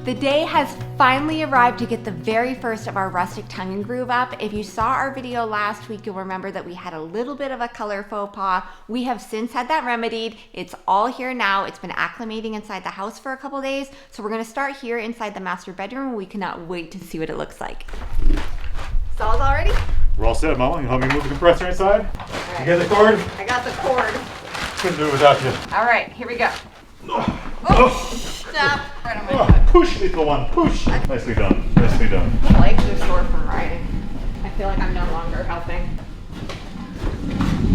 The day has finally arrived to get the very first of our rustic tongue and groove up. If you saw our video last week, you'll remember that we had a little bit of a color faux pas. We have since had that remedied. It's all here now. It's been acclimating inside the house for a couple days. So we're gonna start here inside the master bedroom. We cannot wait to see what it looks like. Stalls all ready? We're all set, Mama. You help me move the compressor inside? Right. You got the cord? I got the cord. Couldn't do it without you. All right, here we go. Oh, stop. Right on my foot. Push, little one, push. Nicely done, nicely done. My legs are sore from riding. I feel like I'm no longer helping.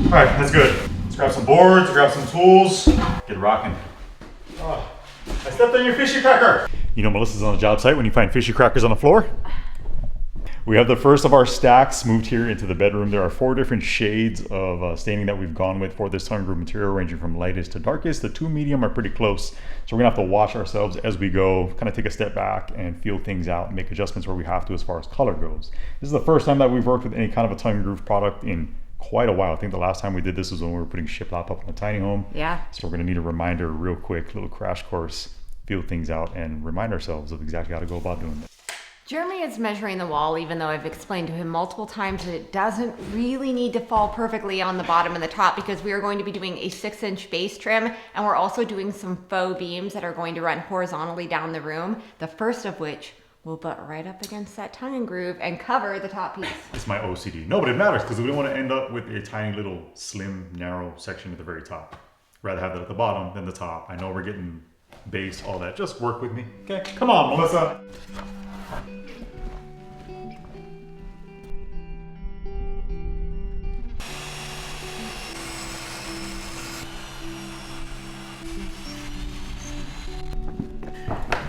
All right, that's good. Let's grab some boards, grab some tools, get rocking. Oh, I stepped on your fishy cracker. You know Melissa's on the job site when you find fishy crackers on the floor. We have the first of our stacks moved here into the bedroom. There are 4 different shades of staining that we've gone with for this tongue and groove material, ranging from lightest to darkest. The 2 medium are pretty close, so we're gonna have to watch ourselves as we go, kind of take a step back and feel things out and make adjustments where we have to as far as color goes. This is the first time that we've worked with any kind of a tongue and groove product in quite a while. I think the last time we did this was when we were putting shiplap up in a tiny home. Yeah. So we're gonna need a reminder real quick, little crash course, feel things out and remind ourselves of exactly how to go about doing this. Jeremy is measuring the wall, even though I've explained to him multiple times that it doesn't really need to fall perfectly on the bottom and the top, because we are going to be doing a 6-inch base trim, and we're also doing some faux beams that are going to run horizontally down the room, the first of which will butt right up against that tongue and groove and cover the top piece. It's my OCD. No, but it matters because we don't want to end up with a tiny little slim, narrow section at the very top. Rather have that at the bottom than the top. I know we're getting base, all that. Just work with me. Okay, come on, Melissa.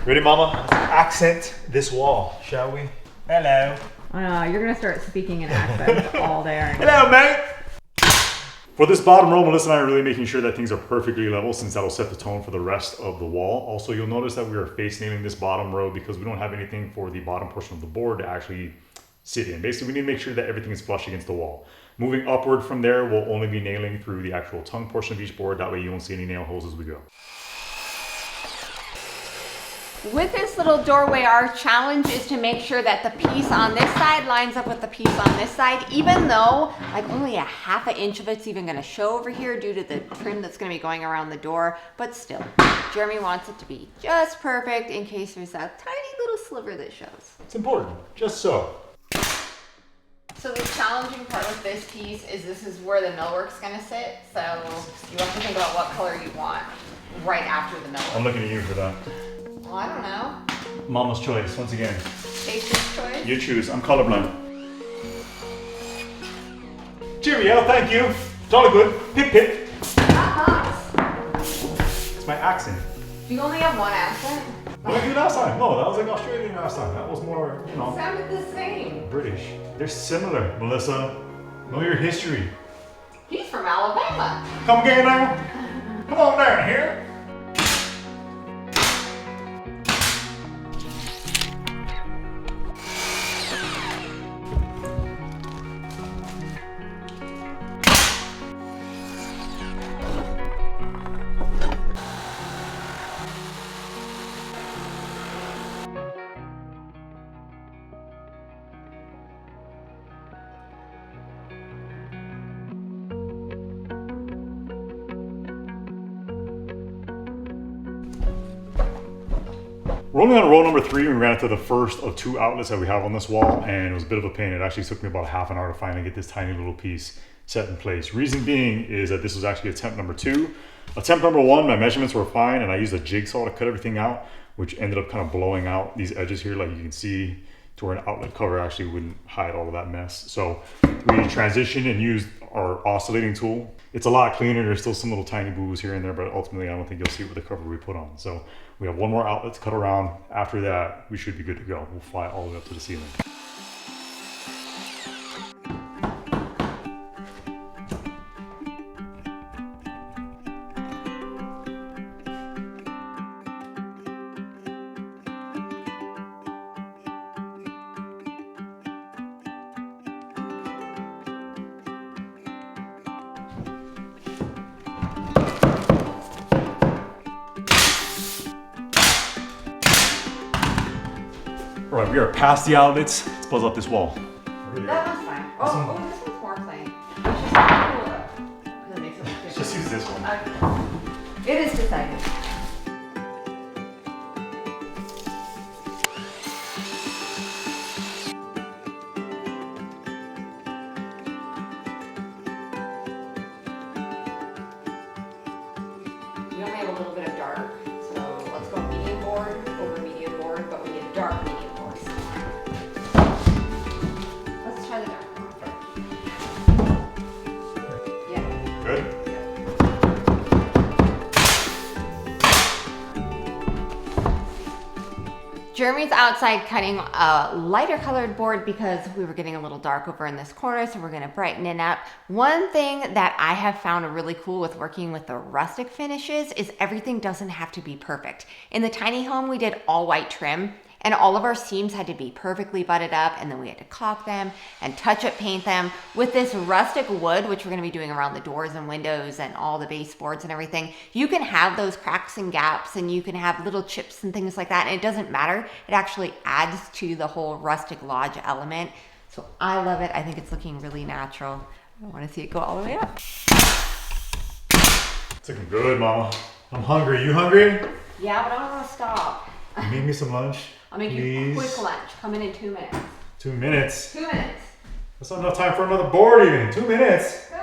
Ready, Mama? Let's accent this wall, shall we? Hello. You're gonna start speaking in accents all day. Hello, mate. For this bottom row, Melissa and I are really making sure that things are perfectly level, since that'll set the tone for the rest of the wall. Also, you'll notice that we are face nailing this bottom row because we don't have anything for the bottom portion of the board to actually sit in. Basically, we need to make sure that everything is flush against the wall. Moving upward from there, we'll only be nailing through the actual tongue portion of each board. That way you won't see any nail holes as we go. With this little doorway, our challenge is to make sure that the piece on this side lines up with the piece on this side, even though like only a 1/2 inch of it's even gonna show over here due to the trim that's gonna be going around the door. But still, Jeremy wants it to be just perfect in case there's that tiny little sliver that shows. It's important, just so. So the challenging part with this piece is this is where the millwork's gonna sit. So you have to think about what color you want right after the millwork. I'm looking at you for that. Well, I don't know. Mama's choice, once again. Taster's choice? You choose, I'm colorblind. Cheerio, thank you. Jolly good. Pip pip. It's my accent. Do you only have one accent? What did I do last time? No, that was like Australian last time. That was more, you know. It sounded the same. British. They're similar, Melissa. Know your history. He's from Alabama. Come again now. Come on down here. We're only on row number 3. We ran into the first of 2 outlets that we have on this wall, and it was a bit of a pain. It actually took me about ½ an hour to finally get this tiny little piece set in place. Reason being is that this was actually attempt number 2. Attempt number 1, my measurements were fine, and I used a jigsaw to cut everything out, which ended up kind of blowing out these edges here, like you can see, to where an outlet cover actually wouldn't hide all of that mess. So we transitioned and used our oscillating tool. It's a lot cleaner. There's still some little tiny boo-boos here and there, but ultimately I don't think you'll see it with the cover we put on. So we have 1 more outlet to cut around. After that, we should be good to go. We'll fly all the way up to the ceiling. right, we are past the outlets. Let's buzz up this wall. That one's fine. Oh, this one's more plain. Let's just pull it up. Because it makes it look Let's just use this one. Okay. It is decided. We only have a little bit of dark, so let's go medium board over medium board, but we need a dark medium board. Let's try the dark one first. Yeah. Good? Jeremy's outside cutting a lighter colored board because we were getting a little dark over in this corner, so we're gonna brighten it up. One thing that I have found really cool with working with the rustic finishes is everything doesn't have to be perfect. In the tiny home, we did all white trim, and all of our seams had to be perfectly butted up, and then we had to caulk them and touch-up paint them. With this rustic wood, which we're gonna be doing around the doors and windows and all the baseboards and everything, you can have those cracks and gaps, and you can have little chips and things like that, and it doesn't matter. It actually adds to the whole rustic lodge element. So I love it. I think it's looking really natural. I wanna see it go all the way up. It's looking good, Mama. I'm hungry. You hungry? Yeah, but I don't wanna stop. Make me some lunch. I'll make you a quick lunch. Come in 2 minutes. 2 minutes? 2 minutes. That's not enough time for another board even. 2 minutes. Good.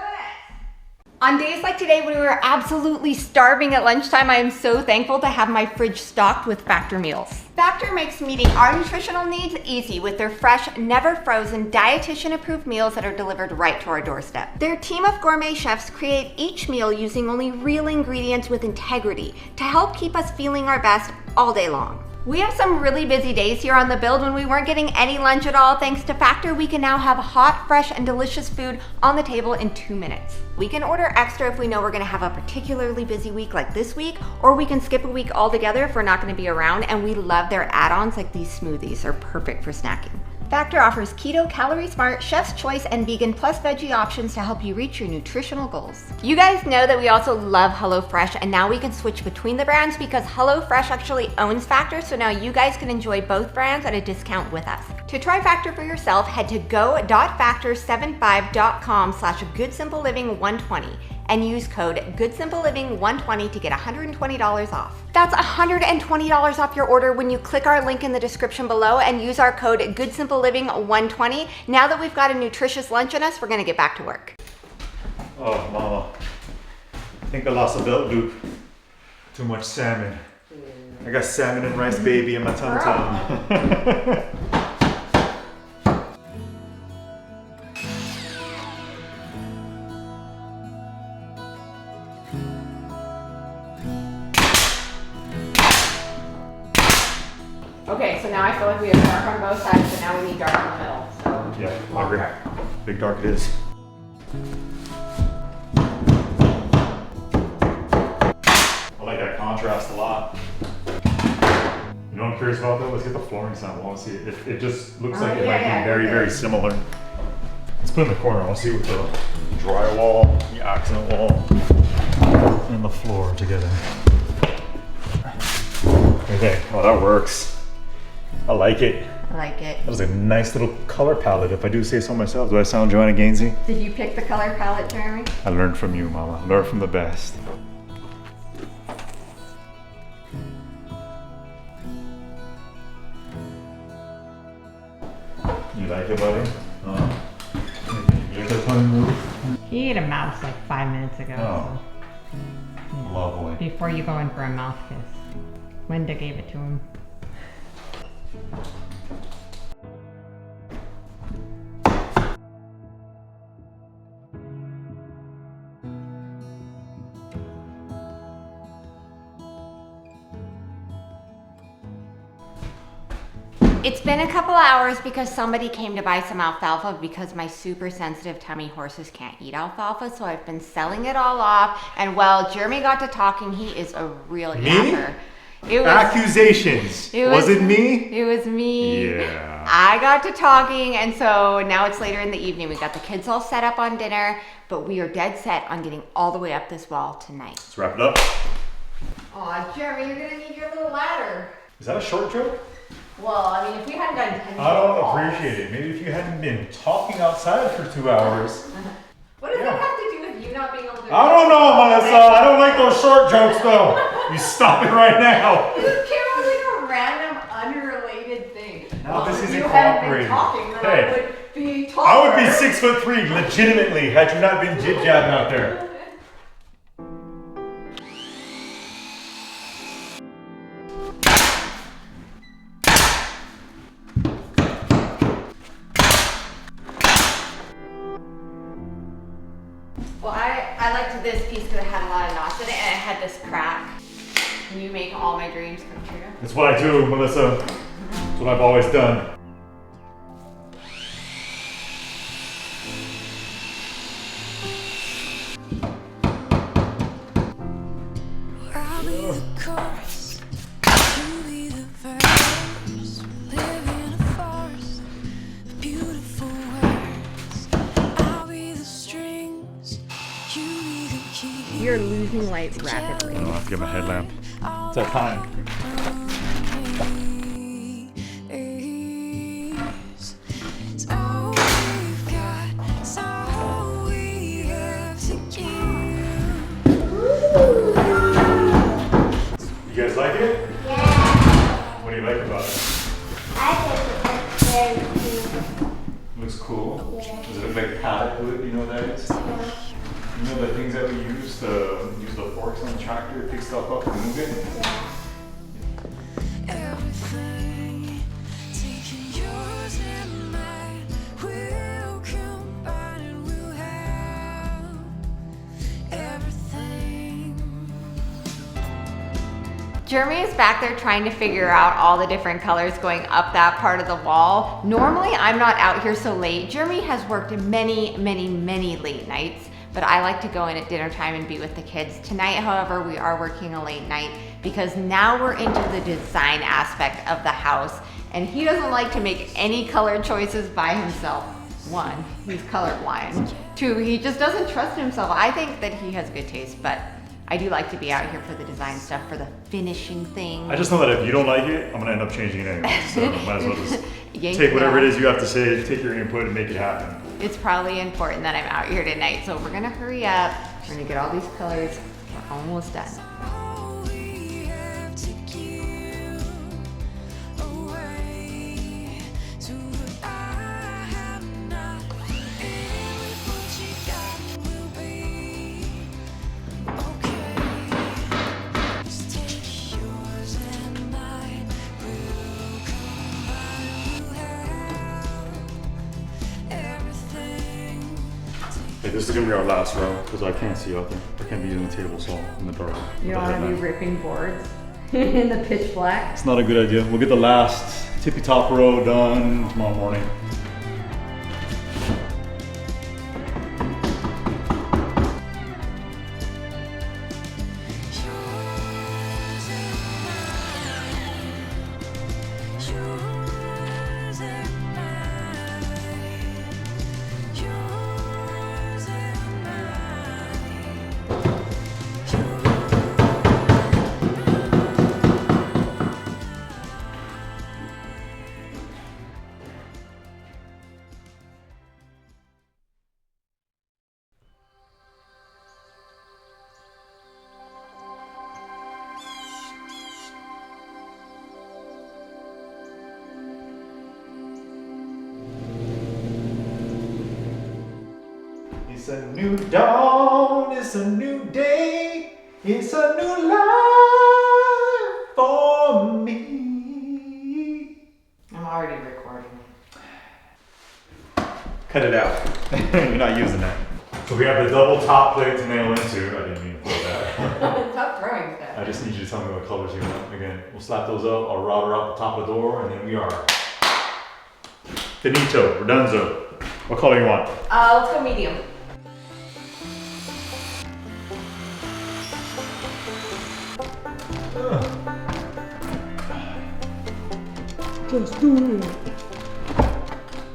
On days like today when we were absolutely starving at lunchtime, I am so thankful to have my fridge stocked with Factor meals. Factor makes meeting our nutritional needs easy with their fresh, never frozen, dietitian approved meals that are delivered right to our doorstep. Their team of gourmet chefs create each meal using only real ingredients with integrity to help keep us feeling our best all day long. We have some really busy days here on the build when we weren't getting any lunch at all. Thanks to Factor, we can now have hot, fresh, and delicious food on the table in 2 minutes. We can order extra if we know we're gonna have a particularly busy week like this week, or we can skip a week altogether if we're not gonna be around, and we love their add-ons like these smoothies. They're perfect for snacking. Factor offers keto, calorie smart, chef's choice, and vegan plus veggie options to help you reach your nutritional goals. You guys know that we also love HelloFresh, and now we can switch between the brands because HelloFresh actually owns Factor, so now you guys can enjoy both brands at a discount with us. To try Factor for yourself, head to go.factor75.com/GoodSimpleLiving120 and use code GoodSimpleLiving120 to get $120 off. That's $120 off your order when you click our link in the description below and use our code GoodSimpleLiving120. Now that we've got a nutritious lunch in us, we're gonna get back to work. Oh, Mama. I think I lost a belt loop. Too much salmon. I got salmon and rice baby in my tum-tum. Okay, so now I feel like we have dark on both sides, but now we need dark in the middle. So Yeah, I long agree. dark. Big dark it is. I like that contrast a lot. You know what I'm curious about though? Let's get the flooring sample. I want to see it. It just looks like it might be very, very similar. Let's put it in the corner. I want to see with the drywall, the accent wall, and the floor together. Okay, oh that works. I like it. I like it. That was a nice little color palette, if I do say so myself. Do I sound Joanna Gainsey? Did you pick the color palette, Jeremy? I learned from you, Mama. I learned from the best. You like it, buddy? You like the tongue move? He ate a mouse like 5 minutes ago. Oh. Lovely. So before you go in for a mouth kiss. Linda gave it to him. It's been a couple hours because somebody came to buy some alfalfa because my super sensitive tummy horses can't eat alfalfa, so I've been selling it all off. And while Jeremy got to talking, he is a real yapper. Accusations. Was it me? It was me. Yeah. I got to talking, and so now it's later in the evening. We got the kids all set up on dinner, but we are dead set on getting all the way up this wall tonight. Let's wrap it up. Aw, Jeremy, you're gonna need your little ladder. Is that a short joke? Well, I mean, if we hadn't done 10 I don't calls- appreciate it. Maybe if you hadn't been talking outside for 2 hours. What does that have to do with you not being able to? I don't know, Melissa. I don't like those short jokes though. You stop it right now. You just came up with like a random, unrelated thing. No, this if isn't you hadn't been cooperating. talking, then Hey. I would be taller. I would be 6'3", legitimately, had you not been jib-jabbing out there. Well, I liked this piece because it had a lot of knots in it and it had this crack. Can you make all my dreams come true? That's what I do, Melissa. That's what I've always done. I'll be the chorus, you be the verse. Live in a forest of beautiful words. I'll be the strings, you be the key. You're losing light rapidly. I'll have to get my headlamp. It's that time. It's all we've got, it's all we have to give. You guys like it? Yeah. What do you like about it? I think it looks very cool. Looks cool. Yeah. Does it look like paddock wood? You know what that is? You know the things that we use to use the forks on the tractor to pick stuff up and move it? Everything, taking yours and mine, we'll combine and we'll have everything. Jeremy is back there trying to figure out all the different colors going up that part of the wall. Normally, I'm not out here so late. Jeremy has worked many, many, many late nights, but I like to go in at dinner time and be with the kids. Tonight, however, we are working a late night because now we're into the design aspect of the house, and he doesn't like to make any color choices by himself. One, he's colorblind. Two, he just doesn't trust himself. I think that he has good taste, but I do like to be out here for the design stuff, for the finishing things. I just know that if you don't like it, I'm gonna end up changing it anyway. So might as well just Yank take it whatever out. it is you have to say, take your input and make it happen. It's probably important that I'm out here tonight, so we're gonna hurry up. We're gonna get all these colors. We're almost done. All we have to give away to what I have not. And with what you got will be okay. Just take yours and mine. We'll combine. We'll have everything. Hey, this is gonna be our last row because I can't see out there. I can't be in the table saw in the dark. You don't want to be ripping boards in the pitch black. It's not a good idea. We'll get the last tippy top row done tomorrow morning. Yours and mine, yours and mine, yours and mine, It's a new dawn, it's a new day, it's a new life for me. I'm already recording. Cut it out. You're not using that. So we have the double top plate to nail into. I didn't mean to put that. Stop throwing stuff. I just need you to tell me what colors you want. Again, we'll slap those up. I'll router out the top of the door, and then we are finito, we're donezo. What color you want? Let's go medium. Just do it.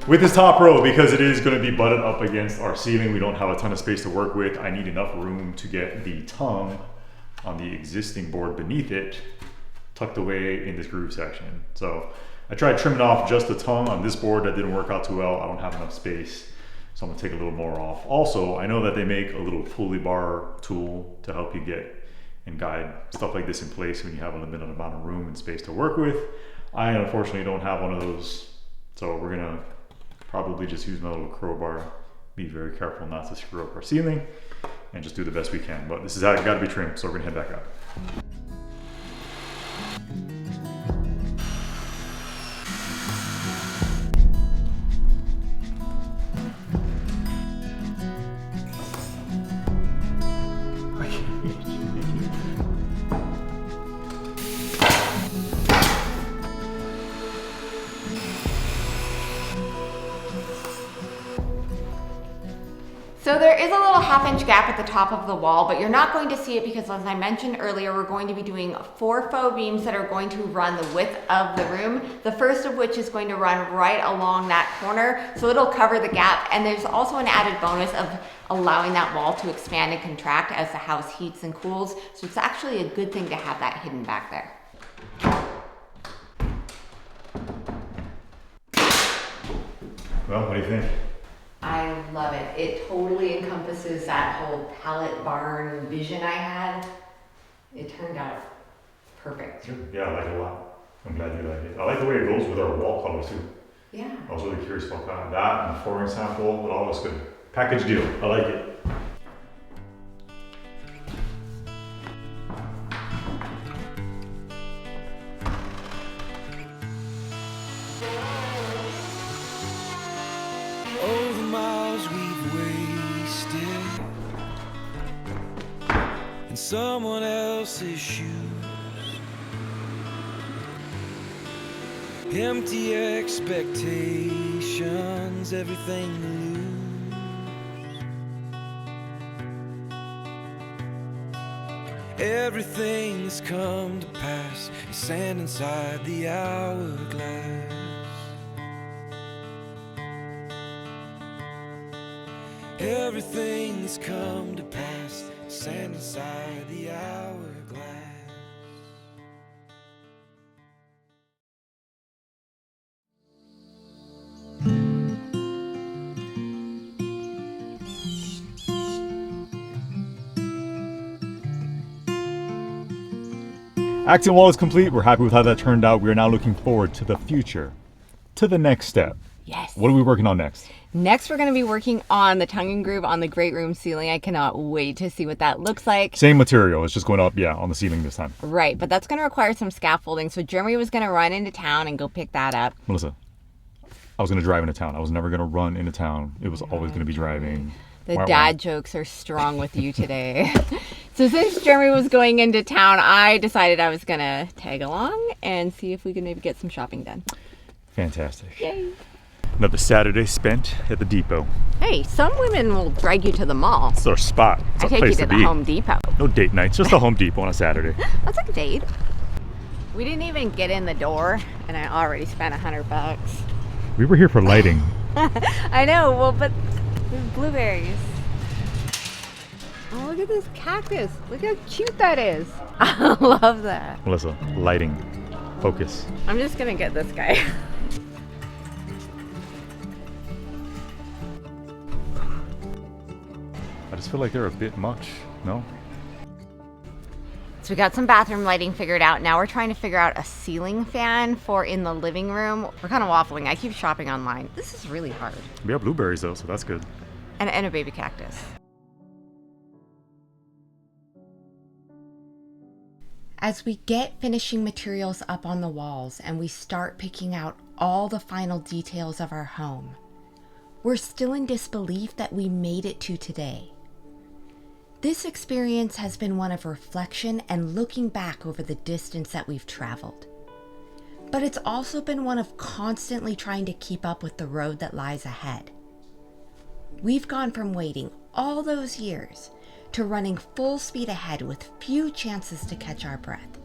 With this top row, because it is going to be butted up against our ceiling, we don't have a ton of space to work with. I need enough room to get the tongue on the existing board beneath it tucked away in this groove section. So I tried trimming off just the tongue on this board. That didn't work out too well. I don't have enough space, so I'm gonna take a little more off. Also, I know that they make a little pulley bar tool to help you get and guide stuff like this in place when you have a limited amount of room and space to work with. I unfortunately don't have one of those, so we're gonna probably just use my little crowbar. Be very careful not to screw up our ceiling and just do the best we can. But this is how it gotta be trimmed, so we're gonna head back up. So there is a little 1/2 inch gap at the top of the wall, but you're not going to see it because, as I mentioned earlier, we're going to be doing 4 faux beams that are going to run the width of the room. The first of which is going to run right along that corner, so it'll cover the gap. And there's also an added bonus of allowing that wall to expand and contract as the house heats and cools. So it's actually a good thing to have that hidden back there. Well, what do you think? I love it. It totally encompasses that whole pallet barn vision I had. It turned out perfect. Yeah, I like it a lot. I'm glad you like it. I like the way it goes with our wall colors too. Yeah. I was really curious about that. That and the flooring sample, it all looks good. Package deal. I like it. All the miles we've wasted in someone else's shoes, empty expectations, everything to lose. Everything has come to pass, sand inside the hourglass. Everything has come to pass, sand inside the hourglass. Accent wall is complete. We're happy with how that turned out. We are now looking forward to the future, to the next step. Yes. What are we working on next? Next, we're going to be working on the tongue and groove on the great room ceiling. I cannot wait to see what that looks like. Same material. It's just going up, yeah, on the ceiling this time. Right, but that's going to require some scaffolding. So Jeremy was going to run into town and go pick that up. Melissa, I was going to drive into town. I was never going to run into town. It was always going to be driving. The dad jokes are strong with you today. So since Jeremy was going into town, I decided I was going to tag along and see if we could maybe get some shopping done. Fantastic. Yay. Another Saturday spent at the depot. Hey, some women will drag you to the mall. It's our spot. It's I our take you place to the be. Home Depot. No date nights, just the Home Depot on a Saturday. That's like a date. We didn't even get in the door, and I already spent $100. We were here for lighting. I know, well, but there's blueberries. Oh, look at this cactus. Look how cute that is. I love that. Melissa, lighting. Focus. I'm just gonna get this guy. I just feel like they're a bit much, no? So we got some bathroom lighting figured out. Now we're trying to figure out a ceiling fan for in the living room. We're kind of waffling. I keep shopping online. This is really hard. We have blueberries though, so that's good. And a baby cactus. As we get finishing materials up on the walls and we start picking out all the final details of our home, we're still in disbelief that we made it to today. This experience has been one of reflection and looking back over the distance that we've traveled. But it's also been one of constantly trying to keep up with the road that lies ahead. We've gone from waiting all those years to running full speed ahead with few chances to catch our breath.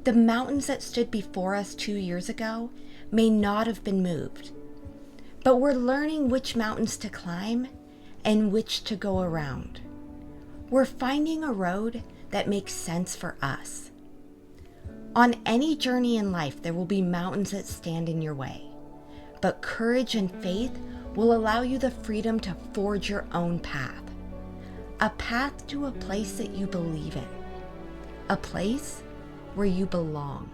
The mountains that stood before us 2 years ago may not have been moved, but we're learning which mountains to climb and which to go around. We're finding a road that makes sense for us. On any journey in life, there will be mountains that stand in your way. But courage and faith will allow you the freedom to forge your own path. A path to a place that you believe in. A place where you belong.